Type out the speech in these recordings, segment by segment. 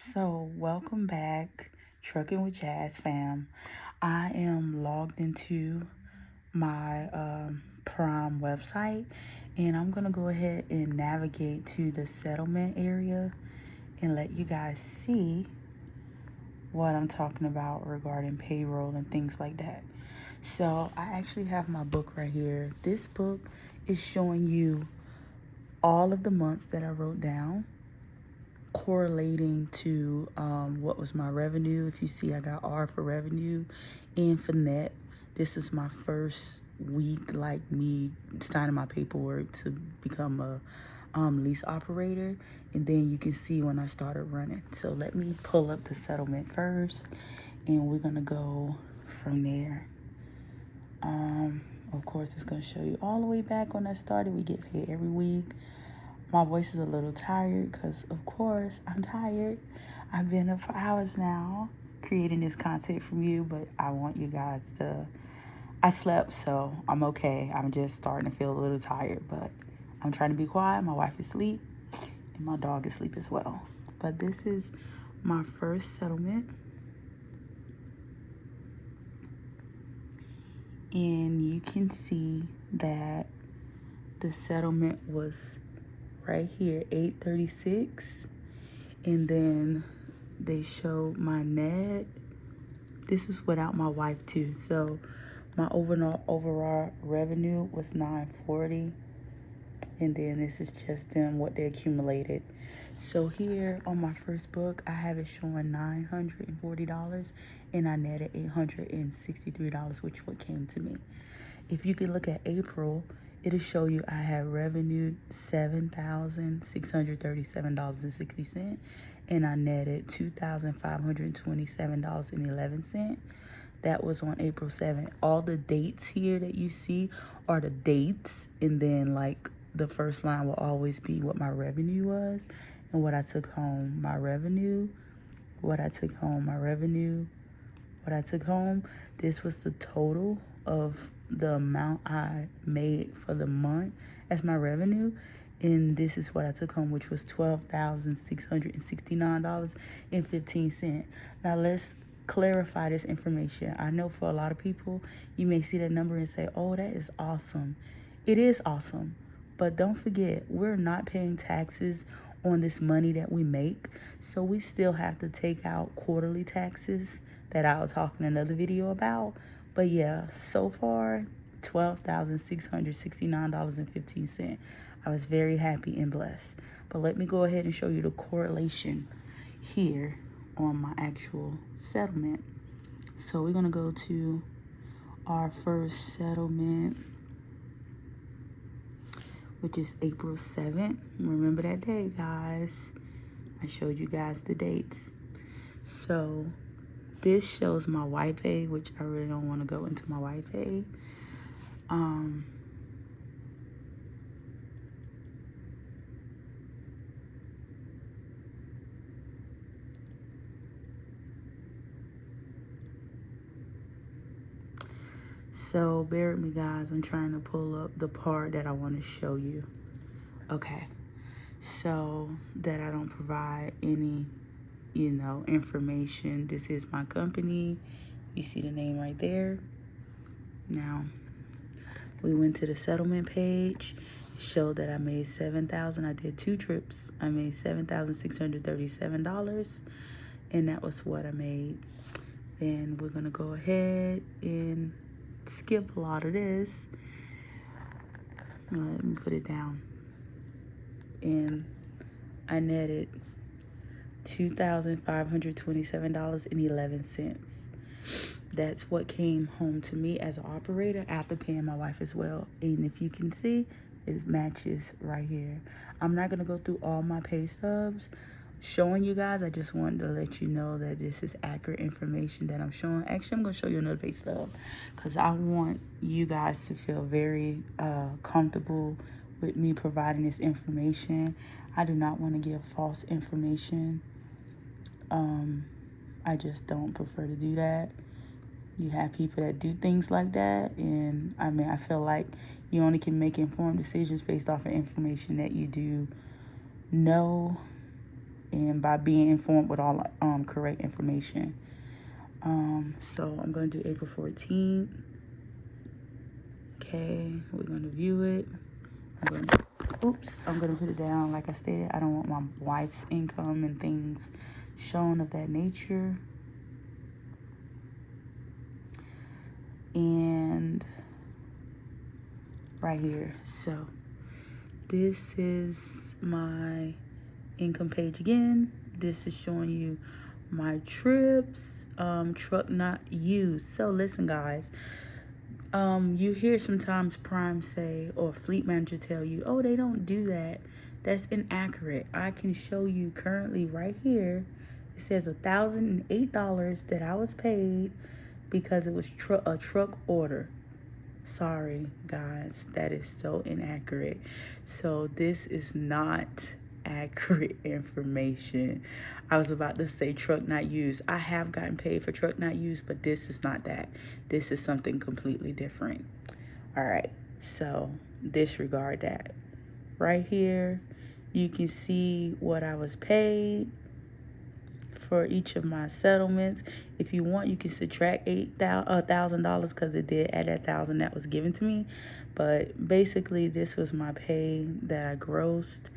So, welcome back, Trucking with Jazz fam. I am logged into my Prime website, and I'm going to go ahead and navigate to the settlement area and let you guys see what I'm talking about regarding payroll and things like that. So, I actually have my book right here. This book is showing you all of the months that I wrote down, correlating to what was my revenue. If you see, I got R for revenue and for net. This is my first week, like me signing my paperwork to become a lease operator, and then you can see when I started running. So let me pull up the settlement first, and we're gonna go from there. Of course, it's gonna show you all the way back when I started. We get paid every week. My voice is a little tired because, of course, I'm tired. I've been up for hours now creating this content from you, but I want you guys to... I slept, so I'm okay. I'm just starting to feel a little tired, but I'm trying to be quiet. My wife is asleep, and my dog is asleep as well. But this is my first settlement. And you can see that the settlement was right here, 836, and then they showed my net. This was without my wife too, so my overall revenue was 940, and then this is just them what they accumulated. So here on my first book, I have it showing $940, and I netted $863, which what came to me. If you can look at April, it'll show you I had revenue $7,637.60, and I netted $2,527.11. That was on April 7th. All the dates here that you see are the dates, and then like the first line will always be what my revenue was and what I took home. My revenue, what I took home, my revenue, what I took home. This was the total of the amount I made for the month as my revenue, and this is what I took home, which was $12,669.15. Now let's clarify this information. I know for a lot of people, you may see that number and say, oh, that is awesome. It is awesome, but don't forget, we're not paying taxes on this money that we make, so we still have to take out quarterly taxes that I'll talk in another video about. But yeah, so far, $12,669.15. I was very happy and blessed. But let me go ahead and show you the correlation here on my actual settlement. So we're gonna go to our first settlement, which is April 7th. Remember that day, guys. I showed you guys the dates. So this shows my white pay, which I really don't want to go into my white pay. So bear with me, guys. I'm trying to pull up the part that I want to show you. Okay. So that I don't provide any, information. This is my company. You see the name right there. Now, we went to the settlement page, showed that I made $7,000. I did 2 trips. I made $7,637, and that was what I made. Then we're gonna go ahead and skip a lot of this. Let me put it down. And I netted $2,527.11. That's what came home to me as an operator after paying my wife as well. And if you can see, it matches right here. I'm not going to go through all my pay stubs showing you guys. I just wanted to let you know that this is accurate information that I'm showing. Actually, I'm going to show you another pay stub because I want you guys to feel very comfortable with me providing this information. I do not want to give false information. I just don't prefer to do that. You have people that do things like that, and I feel like you only can make informed decisions based off of information that you do know and by being informed with all correct information. So I'm going to do April 14th. Okay, we're going to view it. I'm going to put it down. Like I stated, I don't want my wife's income and things shown of that nature. And right here. So this is my income page again. This is showing you my trips, truck not used. So listen, guys, you hear sometimes Prime say, or Fleet Manager tell you, oh, they don't do that. That's inaccurate. I can show you currently right here. It says $1,008 that I was paid because it was a truck order. Sorry, guys, that is so inaccurate. So this is not accurate information. I was about to say truck not used. I have gotten paid for truck not used, but this is not that. This is something completely different. All right, so disregard that. Right here, you can see what I was paid for each of my settlements. If you want, you can subtract $1,000 because it did add that $1,000 that was given to me. But basically, this was my pay that I grossed.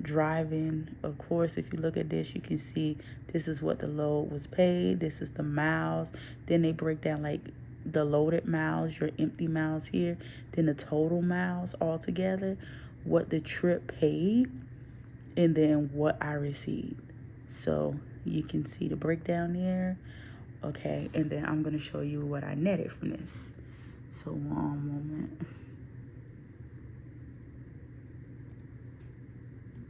Driving, of course, if you look at this, you can see this is what the load was paid. This is the miles. Then they break down like the loaded miles, your empty miles here, then the total miles all together, what the trip paid, and then what I received. So you can see the breakdown there. Okay, and then I'm gonna show you what I netted from this. So one moment.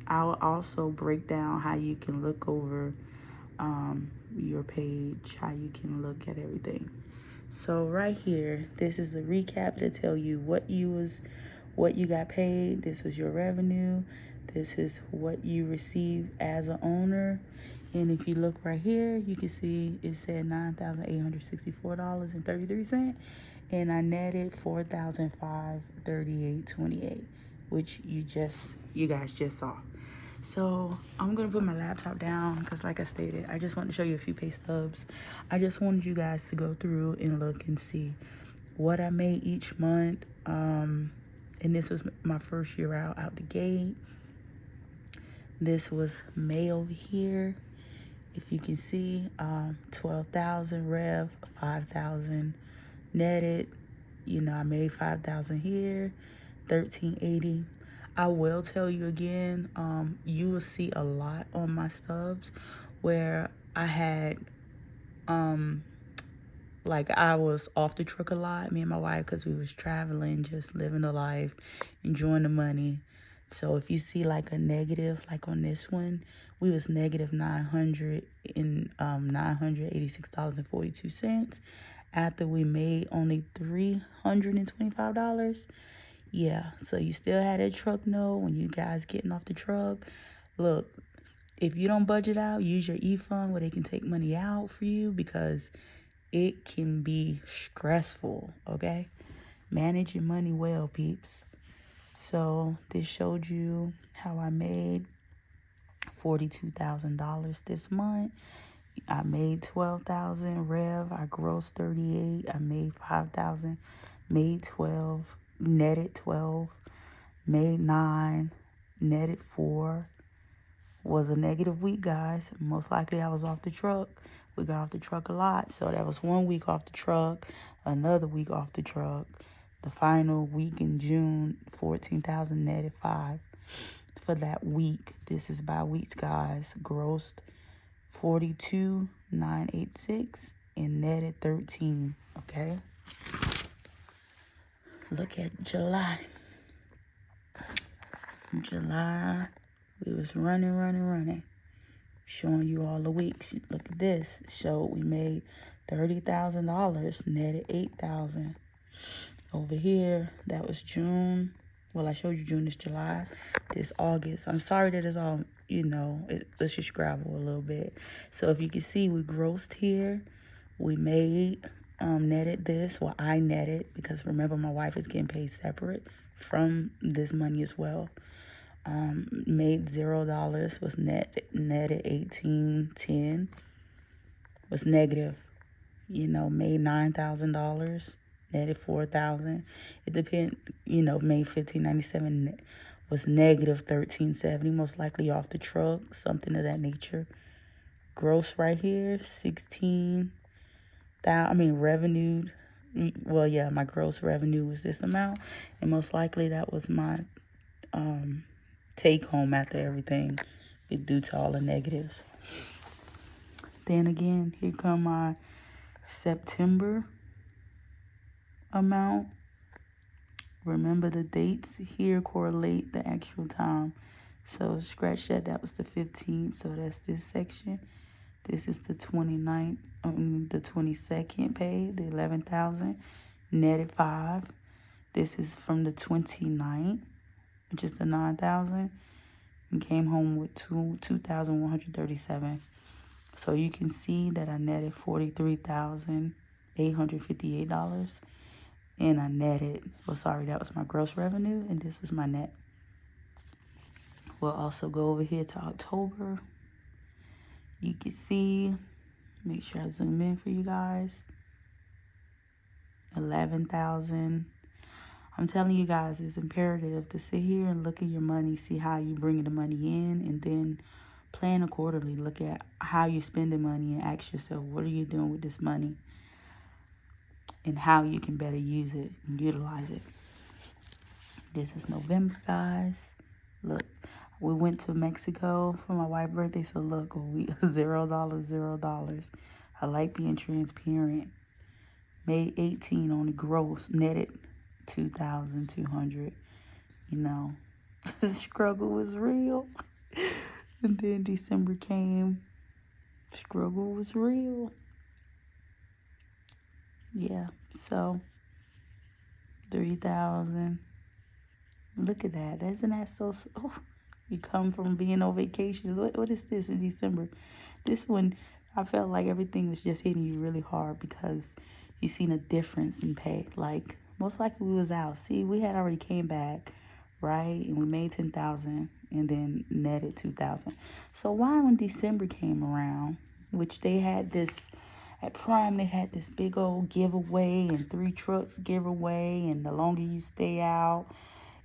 I will also break down how you can look over your page, how you can look at everything. So right here, this is a recap to tell you what you got paid. This was your revenue. This is what you received as an owner. And if you look right here, you can see it said $9,864.33, and I netted $4,538.28, which you guys just saw. So I'm gonna put my laptop down because, like I stated, I just want to show you a few pay stubs. I just wanted you guys to go through and look and see what I made each month. And this was my first year out the gate. This was May over here. If you can see, 12,000 rev, 5,000 netted. You know, I made 5,000 here, 1,380. I will tell you again, you will see a lot on my stubs where I had, like I was off the truck a lot, me and my wife, because we was traveling, just living the life, enjoying the money. So if you see like a negative, like on this one, we was negative $986.42 after we made only $325. Yeah, so you still had that truck note when you guys getting off the truck. Look, if you don't budget out, use your e-fund where they can take money out for you, because it can be stressful, okay? Manage your money well, peeps. So this showed you how I made $42,000 this month. I made 12,000 rev. I grossed 38. I made 5,000. Made 12. Netted 12. Made 9. Netted 4. Was a negative week, guys. Most likely I was off the truck. We got off the truck a lot. So that was 1 week off the truck. Another week off the truck. The final week in June, 14,000 netted 5. For that week, this is by weeks, guys. Grossed 42,986 and netted 13. Okay. Look at July. July, we was running. Showing you all the weeks. Look at this. Showed we made $30,000, netted 8,000. Over here, that was June. Well, I showed you June, this July, this August. I'm sorry that it's all, let's just scrabble a little bit. So if you can see, we grossed here. We made, netted this. Well, I netted, because remember, my wife is getting paid separate from this money as well. Made $0, was netted $18.10, was negative. Made $9,000, netted $4,000. It depends. Made $15.97, was negative $13.70, most likely off the truck, something of that nature. Gross right here, 16,000. Revenue. Well, yeah, my gross revenue was this amount, and most likely that was my take home after everything, due to all the negatives. Then again, here come my September amount. Remember, the dates here correlate the actual time. So scratch that. That was the 15th. So that's this section. This is the 29th, the 22nd paid, the 11,000, netted 5. This is from the 29th, which is the 9,000, and came home with 2,137. So you can see that I netted $43,858, and I netted, that was my gross revenue, and this was my net. We'll also go over here to October. You can see, make sure I zoom in for you guys, 11,000. I'm telling you guys, it's imperative to sit here and look at your money, see how you bring the money in, and then plan accordingly. Look at how you're spending money and ask yourself, what are you doing with this money, and how you can better use it and utilize it. This is November, guys. Look, we went to Mexico for my wife's birthday, so look, we $0, $0. I like being transparent. Made 18 on the gross, netted 2,200. The struggle was real. And then December came. Struggle was real. Yeah, so 3,000. Look at that. Isn't that so? Oh, you come from being on vacation. What is this in December? This one, I felt like everything was just hitting you really hard because you seen a difference in pay. Like, most likely we was out. See, we had already came back, right? And we made 10,000 and then netted 2,000. So why when December came around, which they had this, at Prime, they had this big old giveaway and 3 trucks giveaway, and the longer you stay out,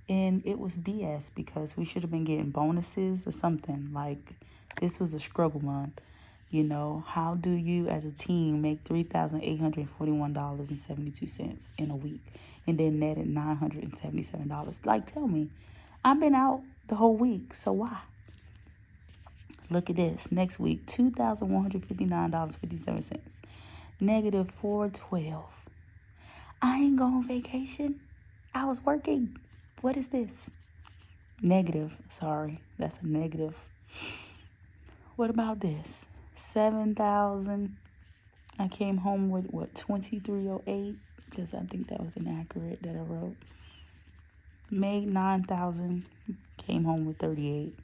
and it was BS because we should have been getting bonuses or something. Like, this was a struggle month. How do you as a team make $3,841.72 in a week and then netted $977? Like, tell me, I've been out the whole week, so why? Look at this. Next week, $2,159.57. Negative $412. I ain't going on vacation. I was working. What is this? Negative. Sorry, that's a negative. What about this? 7,000. I came home with, 2308? Because I think that was inaccurate that I wrote. Made 9,000. Came home with 38.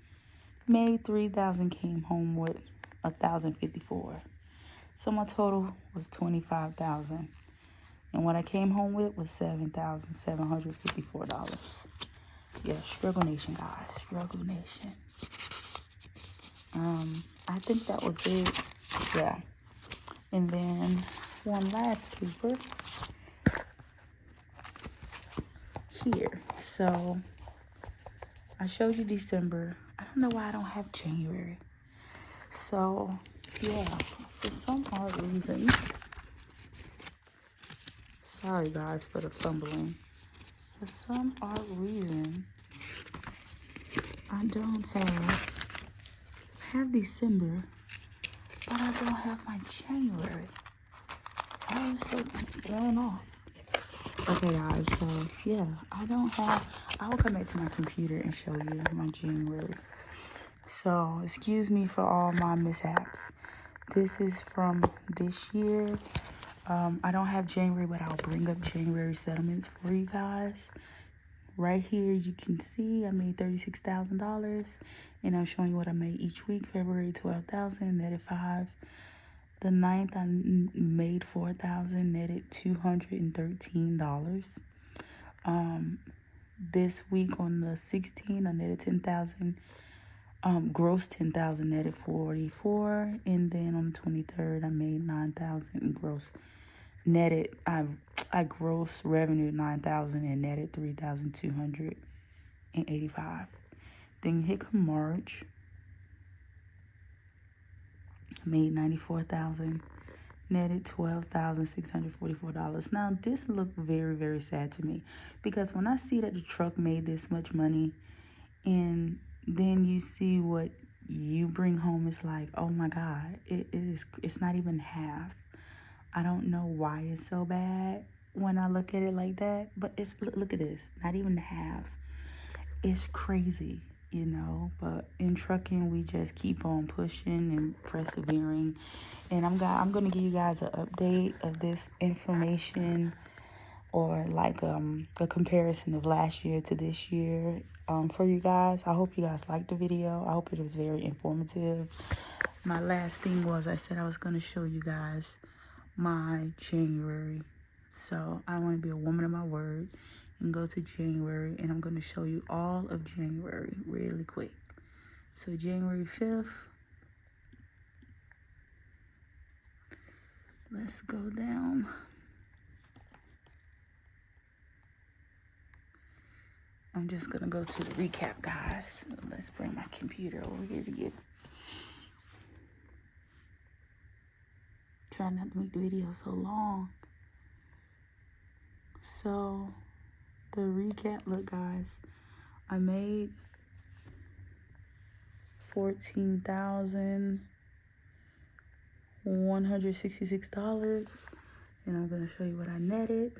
Made 3,000. Came home with 1,054. So my total was 25,000. And what I came home with was $7,754. Yeah, Struggle Nation, guys. Struggle Nation. I think that was it. Yeah. And then one last paper here. So I showed you December. I don't know why I don't have January. So yeah, for some odd reason. Sorry guys for the fumbling. For some odd reason, I don't have December, but I don't have my January. I am so going off. Okay guys, so yeah, I will come back to my computer and show you my January. So excuse me for all my mishaps. This is from this year. I don't have January, but I'll bring up January settlements for you guys. Right here, you can see I made $36,000, and I'm showing you what I made each week. February, 12,000, netted 5. The 9th, I made 4,000, netted $213. This week on the 16th, I netted 10,000. Gross 10,000, netted 44, and then on the 23rd, I made 9,000 in gross. Netted, I gross revenue 9,000 and netted 3,285. Then hit March, made 94,000, netted $12,644. Now this looked very, very sad to me, because when I see that the truck made this much money, and then you see what you bring home, it's like, oh my God, it's not even half. I don't know why it's so bad when I look at it like that, but look at this, not even half. It's crazy, but in trucking, we just keep on pushing and persevering. And I'm going to give you guys an update of this information, or like a comparison of last year to this year, for you guys. I hope you guys liked the video. I hope it was very informative. My last thing was, I said I was going to show you guys my January. So I want to be a woman of my word and go to January, and I'm going to show you all of January really quick. So January 5th, let's go down. I'm just going to go to the recap, guys. Let's bring my computer over here to get. Try not to make the video so long. So, the recap, look, guys. I made $14,166. And I'm going to show you what I netted.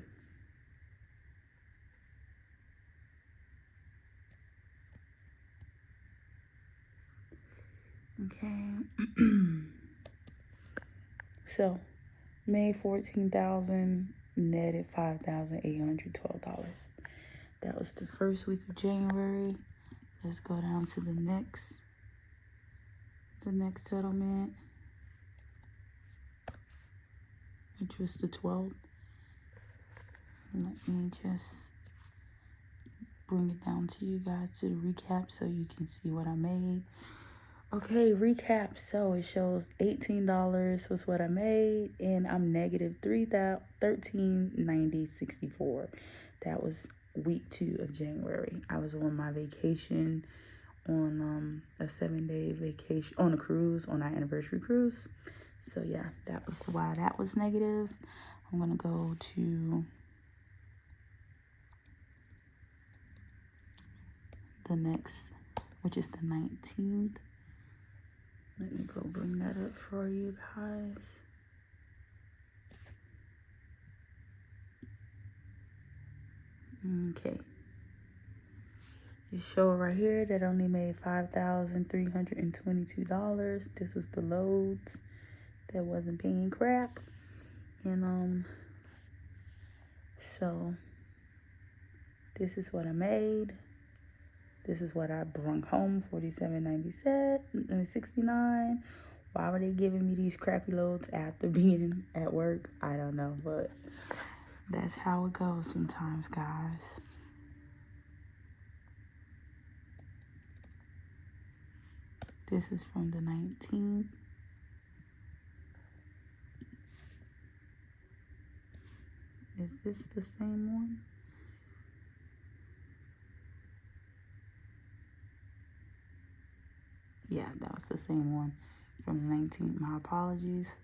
Okay. So, made $14,000, netted $5,812. That was the first week of January. Let's go down to the next settlement, which was the 12th. And let me just bring it down to you guys to the recap so you can see what I made. Okay, recap. So it shows $18 was what I made, and I'm negative $1390.64. That was week 2 of January. I was on my vacation, on a 7-day vacation on a cruise, on our anniversary cruise. So yeah, that was why that was negative. I'm gonna go to the next, which is the 19th. Let me go bring that up for you guys. Okay. You show right here that I only made $5,322. This was the loads that wasn't paying crap. And so this is what I made. This is what I brung home, $47.69. Why were they giving me these crappy loads after being at work? I don't know, but that's how it goes sometimes, guys. This is from the 19th. Is this the same one? Yeah, that was the same one from the 19th. My apologies.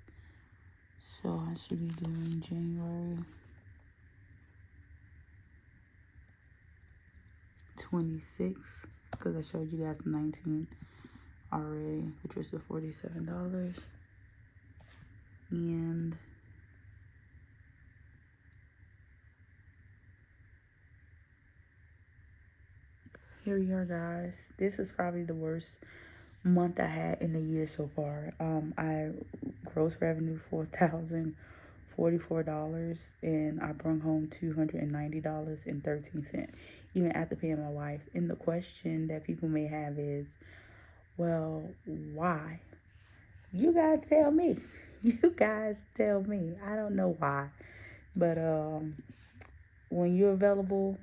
So I should be doing January 26th, because I showed you guys the 19th already, which was the $47. And here we are, guys. This is probably the worst month I had in the year so far. I gross revenue $4,044, and I brought home $290.13, even after paying my wife. And the question that people may have is, well, why? You guys tell me. You guys tell me. I don't know why, but when you're available,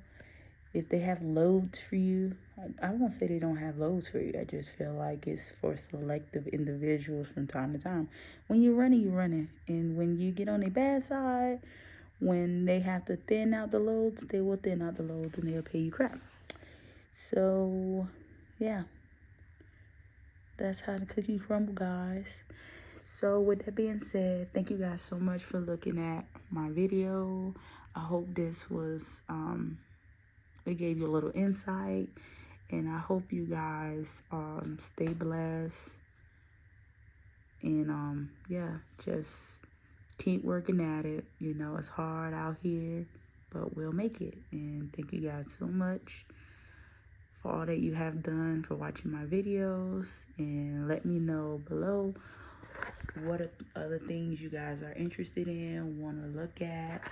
if they have loads for you, I won't say they don't have loads for you. I just feel like it's for selective individuals from time to time. When you're running, you're running. And when you get on the bad side, when they have to thin out the loads, they will thin out the loads and they'll pay you crap. So, yeah. That's how the cookies crumble, guys. So with that being said, thank you guys so much for looking at my video. I hope this was it gave you a little insight, and I hope you guys stay blessed, and yeah, just keep working at it. You know, it's hard out here, but we'll make it. And thank you guys so much for all that you have done, for watching my videos, and let me know below what other things you guys are interested in, want to look at.